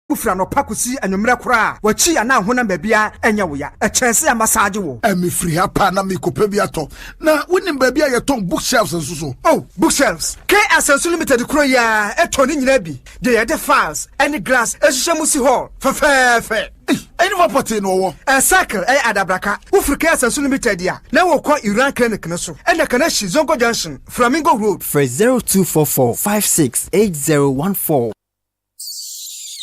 Ufra no pakusi anwumre kora wachi ya na honam babia enya wo ya echense ya massage wo emi free hapa na mikope bi ato na wonim babia ye ton bookshelves nsuso oh bookshelves KSS limited kro ya etoni nyina bi de ye de files any glass ehyemusi hall fe any property no wo cycle adabraka ufri KSS limited ya na wo kwa Iran clinic no so ena kana shi Zongo Junction Flamingo Road for 0244568014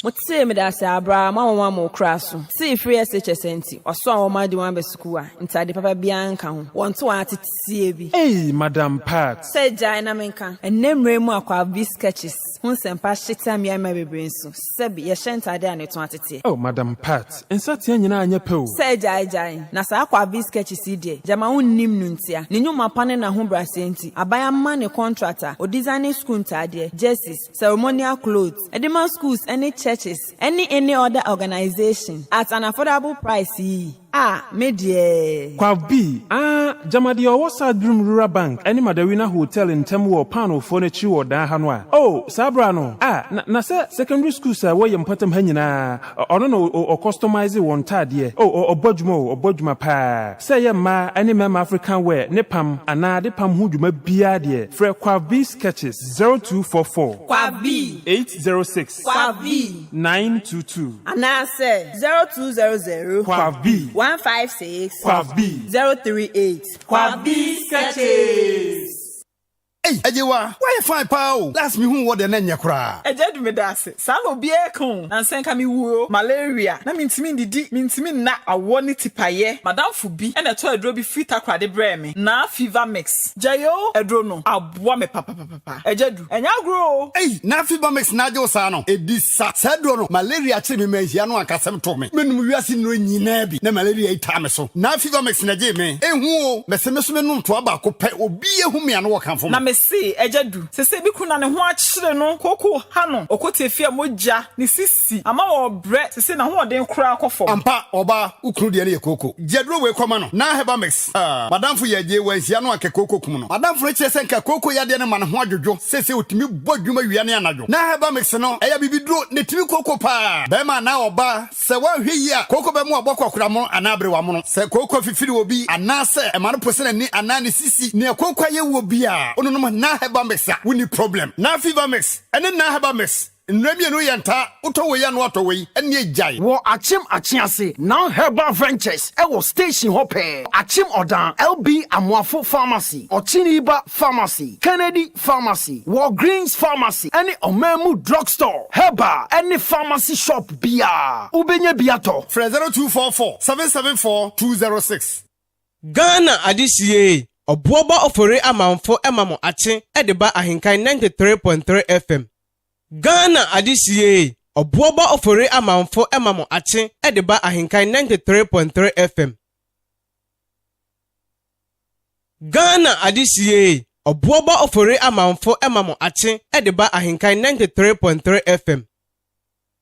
Mutse me da sa abra mama mo kraso see free SHSNT oso a wo ma di wan be sukua ntade papa bia nka ho wonto atetie bi Madam Pat say jai na menka enemre mu akwa biscuits hun sempa shita mi ama bebrensu sebi ye shentade aneto atete Madam Pat ensati nyina anya pe o say jai na sa akwa biscuits die jama unnim nu ntia ne nyuma pane na ho brasenti abaya ma ne contractor o designing school ntade jerseys ceremonial clothes edema schools any any other organization at an affordable price. Medie. Kwabi, Jamadi Owosa Dream Rural Bank, any Madawina Hotel in Temu Pano Furniture or Dahanwa. Oh, Sabrano. Na secondary school sir, where you patam henina, or no, or customize one tad ye. Or Bojma pa. Say ma, any mem African wear, Nepam, and Pam who you may be adie. Fre Kwabi sketches 0244 Kwabi 806 Kwabi 922. And I say 0200 Kwabi 156 Kwabi 038 Kwabi sketches. Hey, Ejewa, why fine pao? Last me who what the nenya kra. Ejedu me dase. Salo bie kon. Ansenka mi wuo malaria. Na mintimi ndidi, mintimi na awoni tipaye. Madam Fubi, ene to edro bi frita kwa de bre me. Na fever mix. Jayo edro no. Aboa me papa. Ejedu, enya agro. Hey, na fever mix na jo sa no. Edisa. Sedro no. Malaria chi me menhia no akasem to me. Menum wiase no nyina bi. Na malaria ita me so. Na fever mix na je me. Ehu o, meseme no to aba ko pe obi ehu me ano wokanfo. Na see Ejedu se bi kuna ne ho akire no koko ha no okotiefia moja ni sisi ama wo bre se na ho oden kura akofo ampa oba ukunu de ne koko jedro we koma no na heba mix madam fu ye wansia no ake koko kum no madam fu kire se nka koko ya de ne ma ne ho adwodwo se otimi bodwuma wia ne anadwo na heba mix no eya bibidro ne timi koko pa be ma na oba se wa hwe yi a koko be mu obokwa kura mo anabre wa mo no se koko fifiri obi anase e ma no posene ni anane sisi ne koko ye wo bi a ono no na heba mix we need problem na fever mix ene na heba mix nremi no yenta utowe ya no atowe ene ejai wo achim achiase now herbal ventures e wo station hope achim odan LB Amuafo pharmacy Ochiniba pharmacy Kennedy pharmacy War Greens pharmacy any Omemu drugstore herbal any pharmacy shop bia ubenye biato 0244 774 206 Ghana adisiye Obuoba Ofori Amanfo emamo ache edeba ahinkai 93.3 FM. Ghana adisiye Obuoba Ofori Amanfo emamo ache edeba ahinkai 93.3 FM. Ghana adisiye Obuoba Ofori Amanfo emamo ache edeba ahinkai 93.3 FM.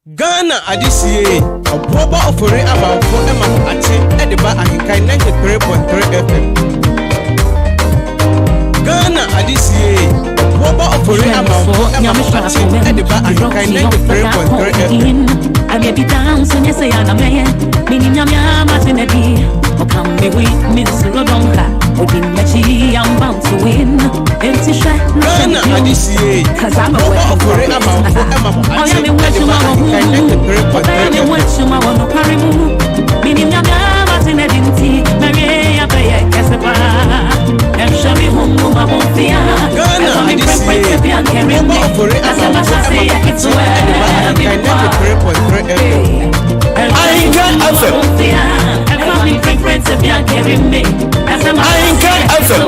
Ghana adisiye Obuoba Ofori Amanfo emamo ache edeba ahinkai 93.3 FM. Ghana adisiye Obuoba Ofori Amanfo emamo ache edeba ahinkai 93.3 FM. I may be down so you say I'm a meaning I'm Martinelli. Oh, come be with Miss Rodonka. I'm bound to win. Empty shot. Ghana adisiye cause I'm a Ofori Amanfo emamo ache edeba ahinkai 93.3 FM. Meaning I'm Martinelli. Maria Bay, Casaba. And show me home, I won't fear. Ghana adisiye Obuoba Ofori Amanfo emamo ache edeba ahinkai 93.3 FM. I can't answer. And family friends if you're carrying me. As I'm I can't answer.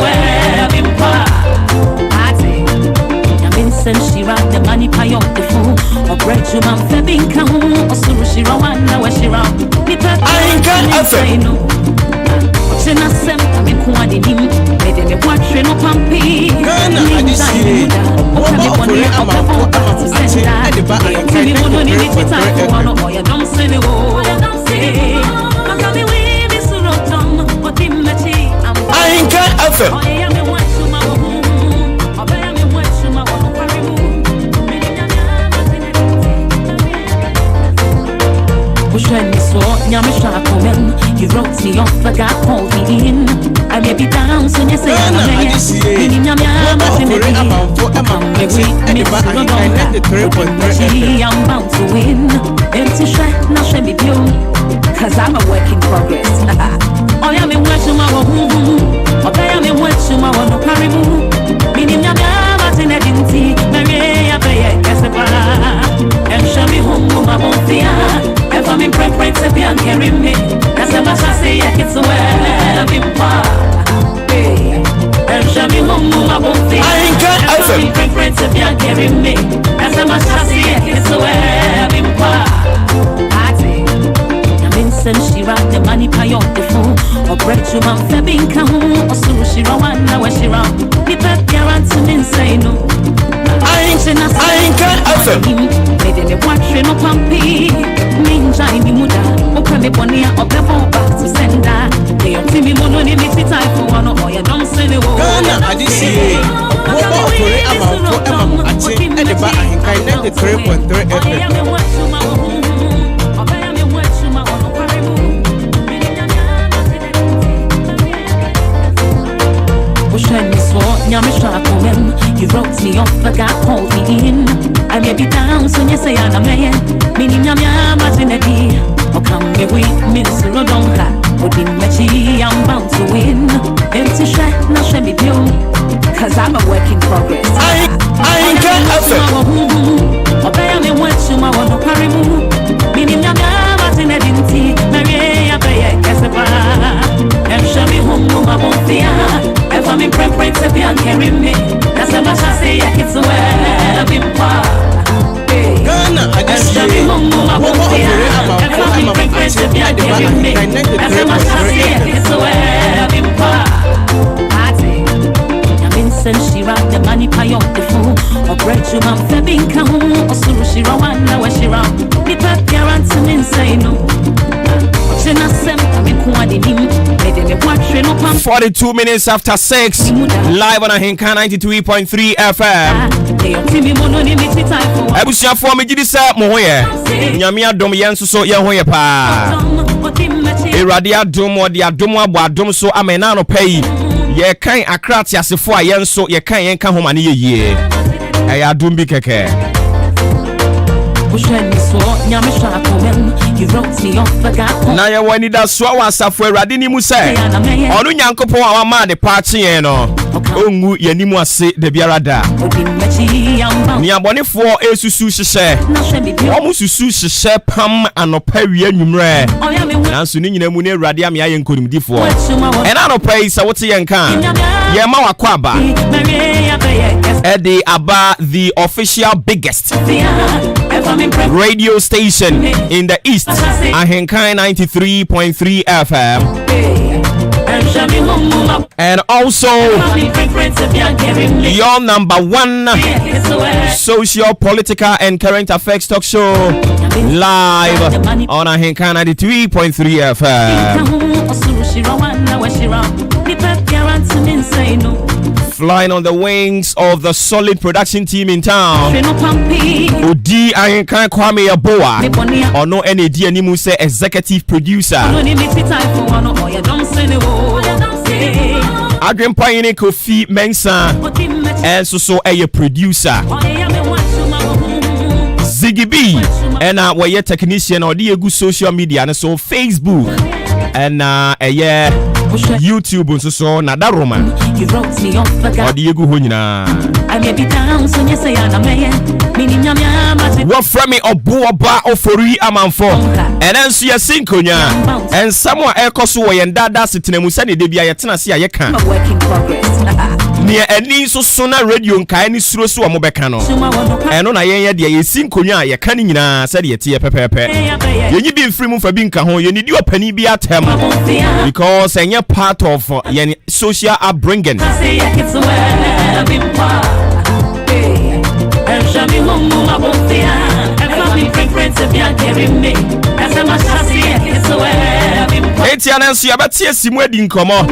She rock the money pay up the phone. Or bread you man flipping count. Or so she run now where she round. I can't answer. She not sent me quite him. Made me watch no pumpy. Ghana adisiye Obuoba Ofori Amanfo emamo ache edeba ahinkai 93.3 FM. I don't say the word. I can't answer. You wrote me off, but God called me in. I may be down, so you say I'm bound to win. Empty shot, now should be you. Cause I'm a work in progress. Oh, yeah, me watching my home. Okay, I'm watching my one. No carry move. Meaning, I'm not in a dinty. Mary, I pay a casaba. And show me home, my won't fear. If I'm in preference, if you carry me. That's a matter, say, it's where I've been far. And show me home, my won't fear. If I'm in preference, if you carry me. That's a matter, say, it's where I've been far. And she rock the money pay on the phone. Or break you man febbing kahun. Or so she run now where she run. The pep guarantee me say no. I ain't made me watching no pumpy. Ninja in the muda. Open me bonnia or pebble back to sender. They are me mononymity type for one or you don't say the word. Ghana Adisi. Obuoba Ofori Amanfo Ate and the bar in 93.3 FM. You wrote me off, but God called me in. I may be down, so you say I'm a man. Meaning I'm imaginary. Or come me with Miss Rodonka. But in Maakye, I'm bound to win. Empty shot, now show me you. Cause I'm a work in progress. I ain't got nothing. Obey me what you want to carry move. Meaning I'm imaginary. Mary, I pay a casaba. And show me home, I won't fear. If I'm in preference, if you carry me, that's a matter, say, it's where I've been far. Ghana, I just say, if I'm in preference, if you carry me, that's a matter, say, it's where I've been far. And she rock the money pay on the phone. Or break you man febbing kahun. Or so she run now where she run. The pep guarantee me say no. 42 minutes after 6, live on Ahinka 93.3 FM. Ebusia for me gidi sa mo hoye. Nyame adom yenso so ye hoye pa. Erade adom odi adom abo adom so amena no pay. Ye kan akrati asefo a yenso ye kan yen ka homa ne yeye. Eya adom bi keke. Na ye wani da so wasafo Awurade ni mu se onu Nyankopon a wa ma de pa kye no ongu yanimu ase de biara da ni abonefo esusu hyehyɛ omu susu hyehyɛ pam anopa wi anwumre nanso ni nyina mu ne Awurade am ya ye nkonimdifo ena anopa yi se wote ye nka ye ma wakɔ aba aba the official biggest radio station in the East, Ahinka 93.3 FM, and also your number one social, political, and current affairs talk show live on Ahinka 93.3 FM. Flying on the wings of the solid production team in town. Odi Ahinka Kwame Yaboa. Or no NAD animu say executive producer. Adrian Payne Kofi Mensa. And so a producer. Ziggy B. And we're technician or the good social media. And so Facebook. And YouTube so na da Roman. You wrote me off the guy. Odiegu hunyina. I may be down so you say I'm a man. Meaning nyama. What from me Obuoba Ofori Amanfo. And then see a sinkonya. And someone ekoso we ndada sitine musani de bia yetena se ayeka. Work in progress. Near any so sona radio nka ni suro so omobeka no. Eno na yen de ye sinkonya ye kan nyina se de yete pepepe. Yenyi bi mfiri mu fa bi nka ho ye ni di opani bi atem. Because any part of yani social upbringing. Eti anansi abati esimu edi nkomo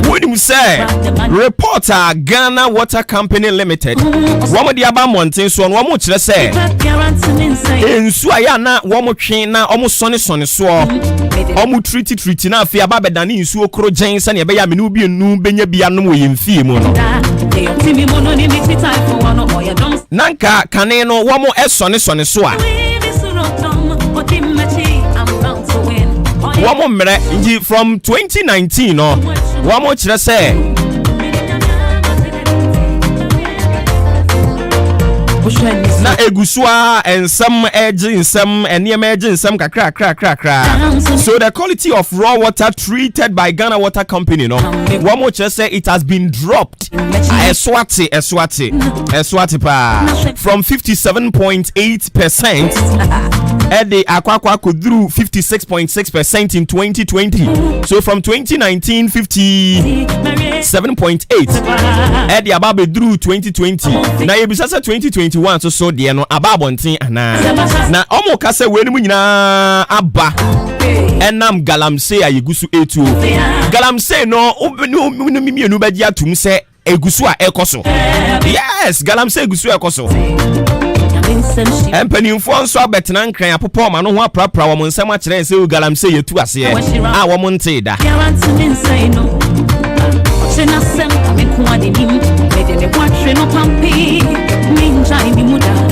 When you say reporter Ghana Water Company Limited, one of the Aba Mountains, so one more to say, in Suayana, one more train now, almost sunny swore, almost treaty now, Fia Babadani, Suo Cro James, and Yabaya Minubi and New Benyabianu in Fimo. Nanka, Caneno, one more S sunny swore. One more minute from 2019 or one more to say na egusua and some edge in some and near edge in some crack. So the quality of raw water treated by Ghana Water Company, no one more just say it has been dropped eswati pa from 57.8% at the Aqua could through 56.6% in 2020. So from 2019 57.8 at the Ababe drew 2020. Now you 2021 so dear no ababontin na omo kase wenu nyina aba enam galamsey ayegusu etu galamsey no mienu bagi atum se egusu a ekoso yes galamsey egusu ekoso empanimfo nso abetena nkran apopọ ma no ho aprapra wo nsem a kire se galamsey yetu ase a wo monte da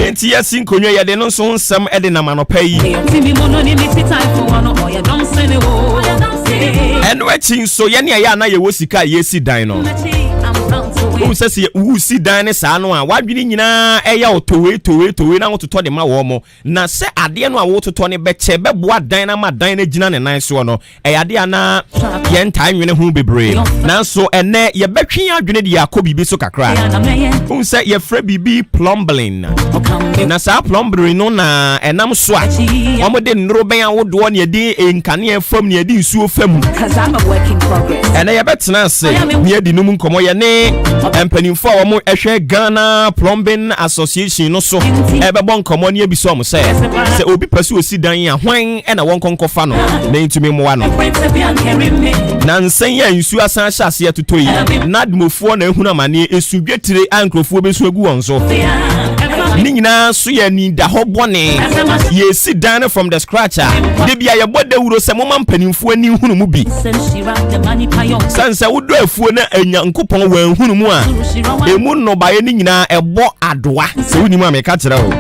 Enti yasi nkonyo yade no so nsem ede na manopa yi eno echi so ye ne ya na ye wosika yesi dan no o sese u si dan ne sa no a wadwini nyina eya otowe na wototo de ma wo mo na se ade no a wototo ne beche beboa dan na ma dan na gina ne nan so no eyade ana ye ntan nwene hu bebre nanso ene ye betwen adwene de yakobi bi so kakra o se ye fra bibi plumbing na sa plumbing no na enam so a omo de nro ben awodo ne de enkane afam ne de nsuo fam ene ye betena se ne de num nkomo ye ne empanimfo a wo ehwe Ghana Plumbing Association no so ebebo nkomo ne bi so mo se obi pese osi dan a hwan e na won konkofa no na ntumi moa no na nsen ya nsu asan hyase atoto yi nadmofo na ehuna mane esudwetire ankrofo besu agu won so ni nyina so ya ni da hobone ye si dan from the scratcher de bia ye boda wuro se mo mampanimfo ani hunu mu bi sansa wodo afuo na anya nkopon wan hunu mu a emu no ba ye ni nyina ebo adoa se woni mu ameka kire o.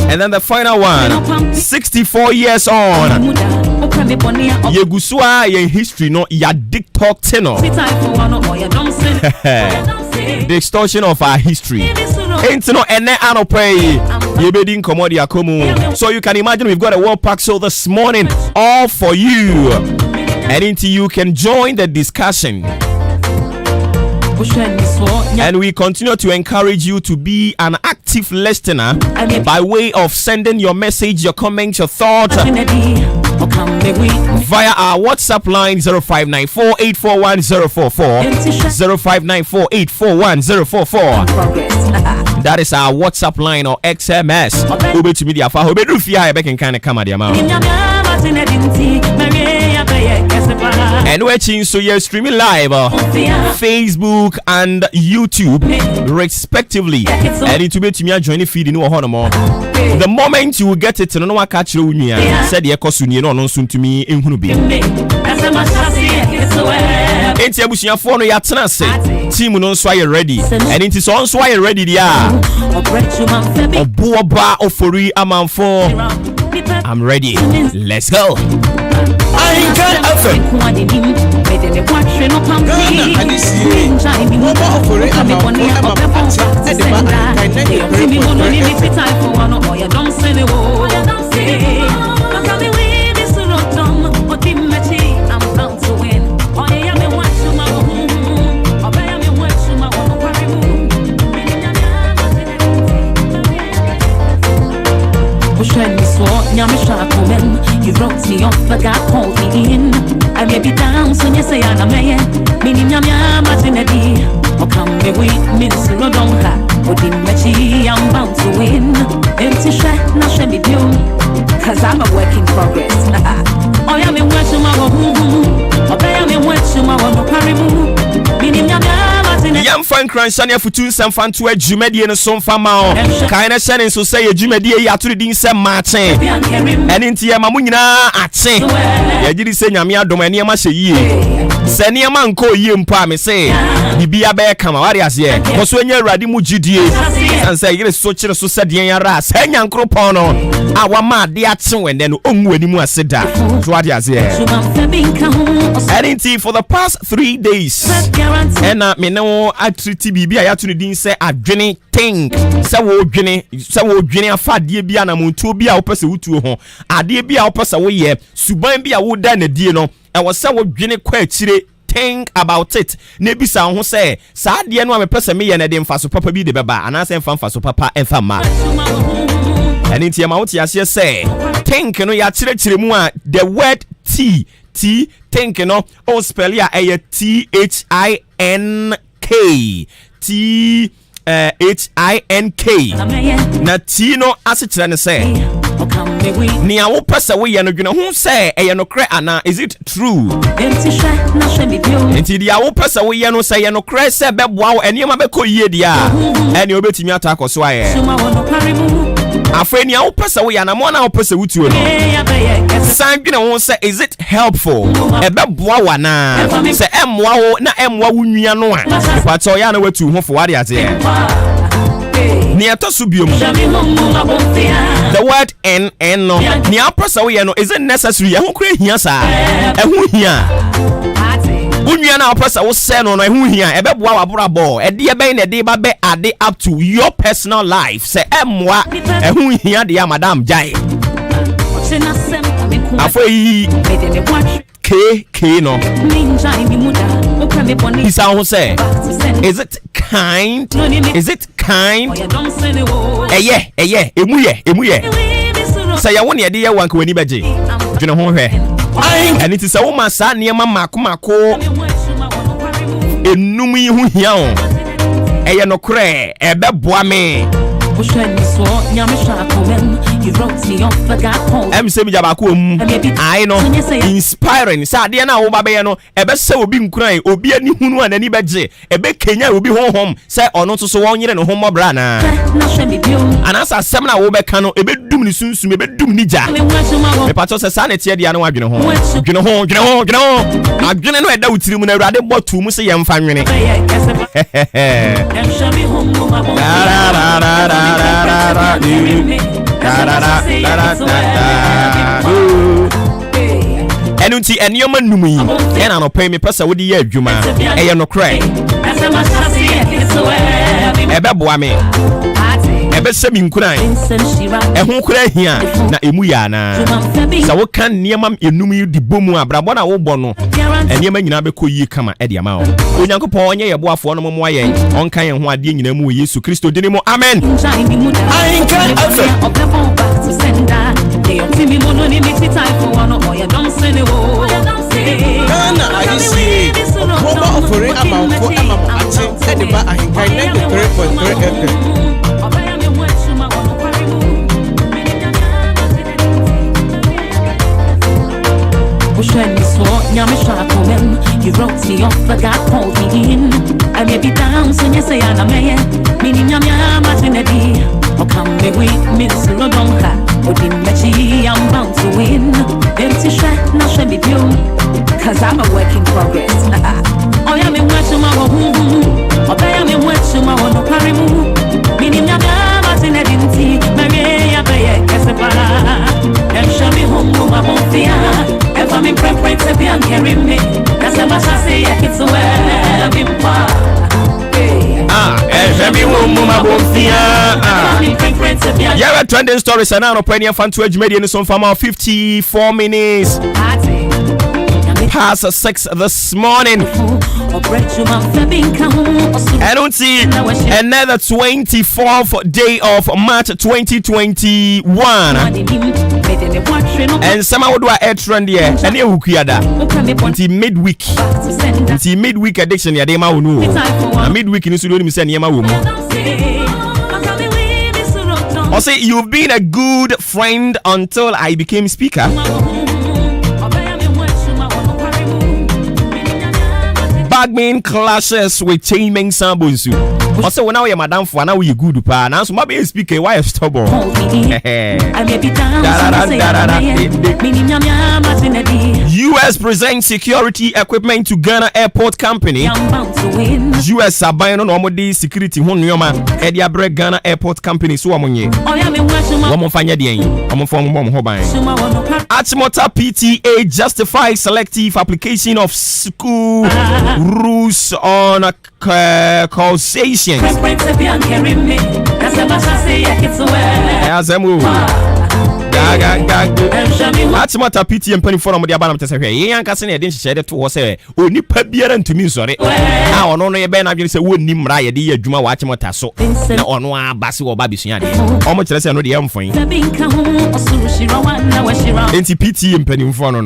And then the final one, 64 years on. Yegusua ye history no ya TikTok teno. The extortion of our history. Ain't no ene anopay. Yebedi nkomodi akomu. So you can imagine we've got a world pack show this morning all for you. And into you can join the discussion. And we continue to encourage you to be an active listener by way of sending your message, your comments, your thoughts via our WhatsApp line 0594841044 0594841044. That is our WhatsApp line or XMS. Ube to media for Obedu Fia back in kind of come at the amount. And we're so you're streaming live Facebook and YouTube respectively. And it will be to me join the feed in more. The moment you get it, no one catch you said the Ekosuni no soon to me in Hunubi. It's a bush your phone ya tenase. Team no so you ready. And it is on so you ready dia. Obuoba Ofori Amanfo. I'm ready. Let's go. I can't afford. You wrote me off, but God called me in. I may be down, so you say I'm a man. Meaning, I'm Martinelli. Or come me with Miss Rodonka. Or the matchy, I'm bound to win. Empty shot, not shall be due. Cause I'm a work in progress. Oh, I'm in work tomorrow. Oh, I am in work Yam fan cransania futu samfan to adwumadi no so mfa ma o kan na hyɛ ne so sɛ adwumadi yi atoro din sɛ Maakye ɛne nti yɛ ma mo nyinaa ate yɛgyiri sɛ nyame adom nneɛma hyɛ yie sɛ nneɛma nkɔ yie mpo a me sɛ bibia bɛyɛ kama ware aseɛ kɔ so anya awurade mu gyidie san sɛ yere so kyere so sɛ deɛn yara sɛ nyankoropɔn no a wama ade akye wɛnɛ no ɔngu animu ase da so ware aseɛ ɛne nti for the past 3 days ɛna me ne wo atriti bibi a yato ne din sɛ adwene think sɛ wo dwene afa adeɛ bi na montuo bi a wopɛ sɛ wotuo ho adeɛ bi a wopɛ sɛ woyɛ suban bi a woda na die no ɛwɔ sɛ wo dwene kɔ akyire think about it na bisa ho sɛ saa adeɛ no a mepɛ sɛ meyɛ na de mfa so papa bi de bɛba anaasɛ mfa so papa ɛmfa ma ɛne nti ma wote aseɛ sɛ think no yɛakyerɛkyerɛ mu a the word T think no o spell ya THINK na T no asekyerɛ ne sɛ nia wo pesa wo ye no dwene ho sɛ ɛyɛ no kre ana is it true enti dia wo pesa wo ye no sɛ yɛ no kre sɛ bɛboa wo eniema bɛkɔ yie dia ɛne obetimi ata akɔ so ayɛ afei nia wo pesa wo ya na mo na wo pesa wutuo no san dwene ho sɛ is it helpful ɛbɛboa wa na sɛ ɛmoa wo na ɛmoa wo nwia no a patɔ ya na watu ho fo wade ate Niato subium. The word N no. Nia pressa we no is it necessary? Ehun kure hia sa. Ehun hia. Unya na pressa wo se no ehun hia. Ebeboa waborabo. Ede ebe na de ba be ade up to your personal life. Se emwa ehun hia de ya madam jai. Afoi K no. Isa ho say, is it kind? Is it kind? Eye, emuye. Say ya woni ade ye wanka wani beje. Dwene ho hwe. And it is a woman sa niema mako. Enum yi ho hia o. Eye no kre, ebeboa me. Say me jabako I know inspiring sa de na wo ba be no ebe se obi nkuran obi ani hunu anani beje ebe kenya obi honhom se ono to so won yire ne homo bra na anasa sem na wo be ka no ebe dum ni sunsum ebe dum ni ja me pato se sa na tie de na wadwene ho adwene no eda wutiri mu na awurade botu mu se yemfa nwene Enunti enioma numu yi ena no pay me pesa wodi ye adwuma eye no krai ebe boa me ebe se mi nkuran ehun kura hia na emu ya na sa wo kan niema enum yi di bomu abrabo na wo bɔ no eniema nyina be kɔ yi kama e de ama wo onyankopɔn onye ye boafo no mo aye onkan ye ho ade nyina mu Yesu Kristo dini mo amen Obuoba Ofori Amanfo Ate Ediba Ahinkai 93.3 FM. You wrote me off, but God called me in. I may be down, so you say I'm a man. Meaning I'm a or come be with me, so don't have. But in the I'm bound to win. Empty shot, not shall be due. Cause I'm a work in progress. Oh, I'm in watching my home. Oh, I am in watching my own carry move. Meaning I'm not in a dinty. Maria, Baya, Casabara. And show me home, my home fear. If I'm in preference, if you carry me. That's a much I say, it's a well, I've been far. Yeah, we're trending stories and now opinion fan to edge media in some farm 54 minutes past 6 this morning. I don't see another 24th day of March 2021. And somehow do a trend here and you kuada until midweek addiction ya dema unu midweek in studio me say yema wo mu. I say you've been a good friend until I became speaker. swagging clashes with Chainmen Sambunsu. Also, when I am madam for now, you good pa. Now, so maybe speak a wife stubborn. US presents security equipment to Ghana Airport Company. US are buying on normal security. Edia break Ghana Airport Company. So I'm on ye. One find the I'm from Achimota PTA justifies selective application of school rules on causation. As I move. Achimota PTA and penny for the Abanam to say, young cousin, I didn't share it to us. Only Pabian to me, sorry. Now, no, I ben, I just say, wouldn't him ride the Juma Wachimota so. On one Basu or Babisian. How much less I know the M for you? NTPT and penny for no.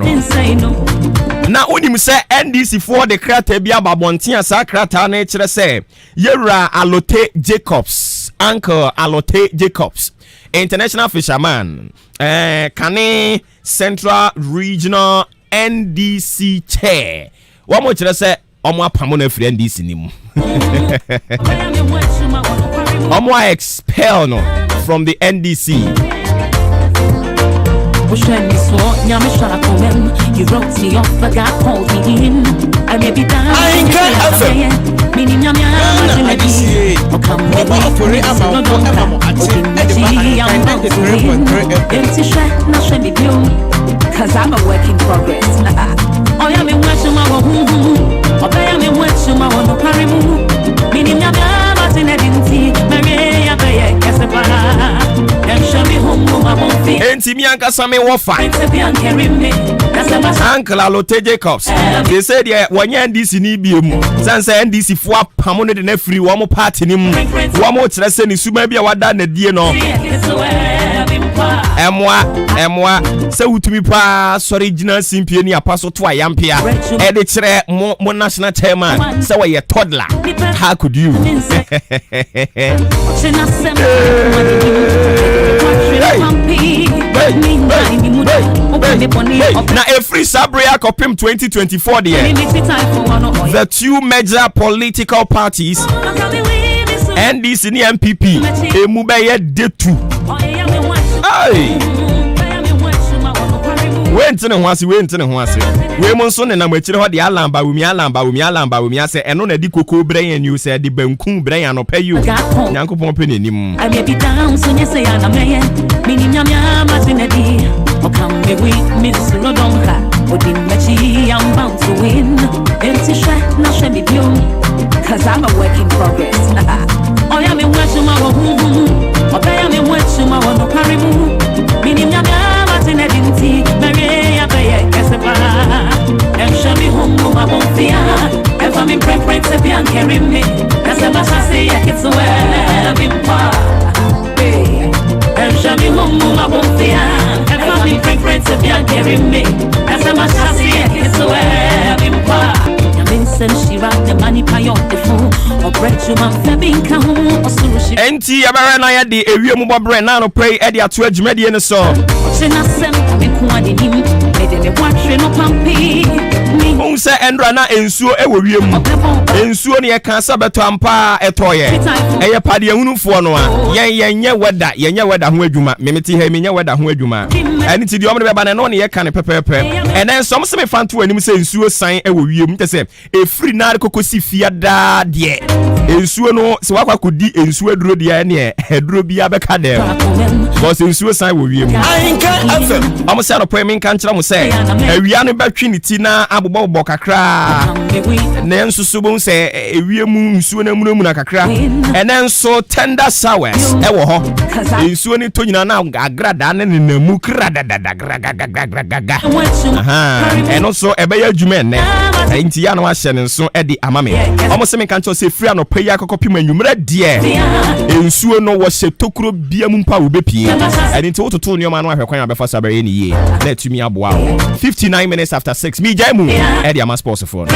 Now, when you say NDC for the Kratabia Babontia Sakrata nature say, Yera Alote Jacobs, Uncle Alote Jacobs. International fisherman, Kane Central Regional NDC chair. One more to say, Omwa Pamona free NDC nimu. Omwa expel no from the NDC. You wrote me off, but God called me in. I may be down. I ain't got Obuoba Ofori Amanfo emamo ate cause I'm a work in progress. Oh yeah, me watching my oh yeah, me watching my no parimu. Meaning I'm not in identity. Mary, I'm a casabana. And show me home, my bonfire. Enti mi anka same wo fa. Uncle Alote Jacobs. They said yeah, when you NDC ni biemu. Sansa NDC fo apamo de na free wo mo party ni mu. Wo mo kire se ni suma bia wada na die no. Emwa se wutumi pa sorry original simpie ni apaso to ayampia. E de kire mo national chairman. Se we ye toddler. How could you? Now a free Sabria Copim 2024 there. The two major political parties NDC and MPP Emubeye de two. Went in a we monson and I'm with the alamba wumi I say and on a diko brain you said the benkum brain no pay you Yanko Pompini. I may be down so you say I'm a man meaning Martinelli or come with Miss Rodonka or the Machi I'm bound to win empty shot not shabby blue cause I'm a work in progress. Oh yeah me watching my oh yeah me watching my no parimu meaning Martinelli Mary Abaya Casabana and show me home my bonfire and for me preference to be and carry me that's a much I say it's where I've been and show me home my bonfire and for me preference to be and carry me that's a much I say it's where I've been she rock the money pay off the phone or break you man febin ka ho osurushi enti abara na ya de ewie mu bobre na no pray e de ato adwumade ne so she na sem me ko ade nim e de me watwe no pampi on se endra na ensuo e wo wie mu ensuo ne ye kan sabeto ampa etoye e ye pade ehunufo no a yenye weda ho adwuma memeti ha menye weda ho adwuma eni ti de omre be ba no ne ye kan pepepe enen som se me fanto anim se ensuo san e wo wie mu tese free na kokosi fiada de ensuo no se wakwa kodi ensuo aduro de ne aduro bia beka dem boss ensuo san wo wiem Ahinka FM am se no poemin kan kira mo se awia no batwi ni ti na abobobbo kakra ne enso so bon se ewiem ensuo na munamu na kakra enenso tender showers e wo ho ensuo ni to nyina na agrada ne namu kradadadagragaga aha eno so ebe ya adwuma ne enti ya no nso edi amame omo se me kan cho se free no pay akokopim anwumra die ensuo no wo hye tokuro bia mu mpa wo bepie eni nti wototo nneoma no ahwekwan abefa sabere ni ye na tumi aboa 59 minutes after 6 me jaimu edi ama sports for